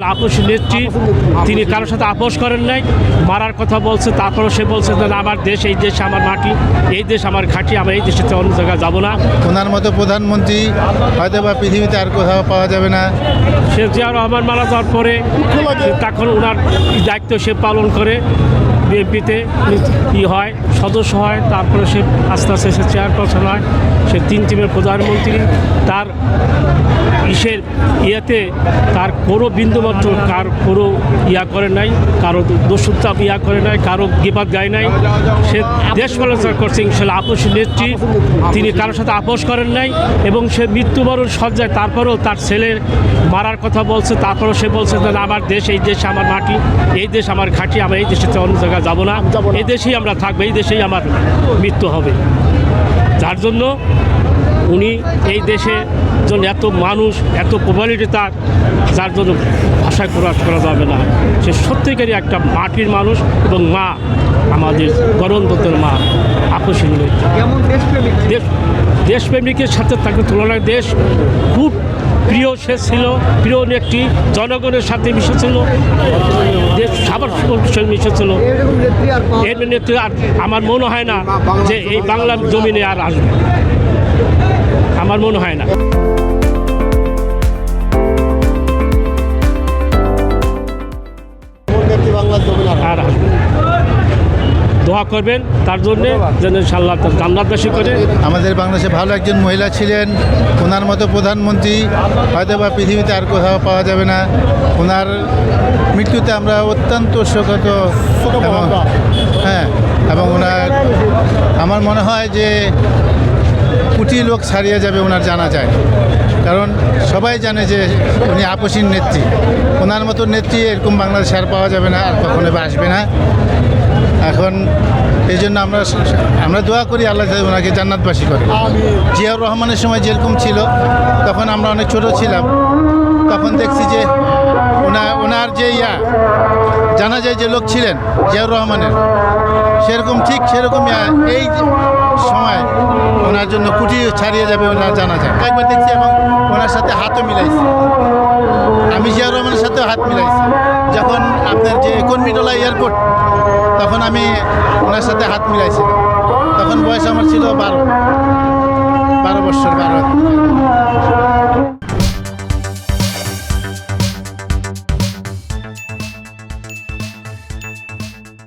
আপোষী নেত্রী তিনি কারোর সাথে আপোষ করেন নাই, মারার কথা বলছে, তারপরেও সে বলছে যে আমার দেশ, এই দেশ আমার মাটি, এই দেশ আমার ঘাঁটি, আমি এই দেশের অন্য জায়গায় যাবো না। ওনার মতো প্রধানমন্ত্রী হয়তো বা পৃথিবীতে আর কোথাও পাওয়া যাবে না। সে জিয়া রহমান মারা যাওয়ার পরে তখন ওনার দায়িত্ব সে পালন করে, বিএনপিতে হয়, সদস্য হয়, তারপরে সে আস্তে আস্তে সে চেয়ারপারসন হয়, সে 3 টিমের প্রধানমন্ত্রী। তার ইয়েতে তার কোনো বিন্দুমাত্র কার কোনো করে নাই, কারো দোষুত্তাপ করে নাই, কারো গিবাদ গায় নাই। সে দেশ পরিচালনা করছে ইনশাল্লাহ আপোষী নেত্রী, তিনি কারোর সাথে আপোষ করেন নাই এবং সে মৃত্যুবরণ সজ্জায় তারপরেও তার ছেলের মারার কথা বলছে, তারপরেও সে বলছে যে আমার দেশ, এই দেশ আমার মাটি, এই দেশ আমার ঘাঁটি, আমি এই দেশের অন্য জায়গায় যাবো না, এই দেশেই আমরা থাকবো, এই দেশেই আমার মৃত্যু হবে। যার জন্য উনি এই দেশে জন্য এত মানুষ, এত পপুলারিটি তার, যার জন্য ভাষায় প্রকাশ করা যাবে না। সে সত্যিকারই একটা মাটির মানুষ এবং মা, আমাদের গণতন্ত্রের মা, আপোষী দেশপ্রেমিকের সাথে তাকে তুলনায় দেশ খুব প্রিয় সে ছিল, প্রিয় নেত্রী, জনগণের সাথে মিশেছিল, দেশ সবার মিশেছিল। এর নেত্রী আর আমার মনে হয় না যে এই বাংলার জমিনে আর আসবে, আমার মনে হয় না। আর দোয়া করবেন তার জন্যে যেন ইনশাআল্লাহ জান্নাতবাসী করে। আমাদের বাংলাদেশে ভালো একজন মহিলা ছিলেন, ওনার মতো প্রধানমন্ত্রী হয়তো বা পৃথিবীতে আর কোথাও পাওয়া যাবে না। ওনার মৃত্যুতে আমরা অত্যন্ত শোকাহত এবং ওনার আমার মনে হয় যে কোটি লোক ছাড়িয়ে যাবে ওনার জানা যায়, কারণ সবাই জানে যে উনি আপোষী নেত্রী। ওনার মতো নেত্রী এরকম বাংলাদেশে আর পাওয়া যাবে না, আর কখনো আসবে না। এখন এই জন্য আমরা দোয়া করি আল্লাহ ওনাকে জান্নাতবাসী করে। জিয়াউর রহমানের সময় যেরকম ছিল, তখন আমরা অনেক ছোট ছিলাম, তখন দেখছি যে ওনার যে জানা যায় যে লোক ছিলেন জিয়াউর রহমানের, সেরকম এই সময় ওনার জন্য কুটি ছাড়িয়ে যাবে ওনার জানা যায়। একবার দেখছি এবং ওনার সাথে হাতও মিলাইছি, আমি জিয়াউর রহমানের সাথেও হাত মিলাইছি। যখন আপনার যে কর্মীটোলা এয়ারপোর্ট, তখন আমি ওনার সাথে হাত মিলাইছিলাম, তখন বয়স আমার ছিল 12 বছর।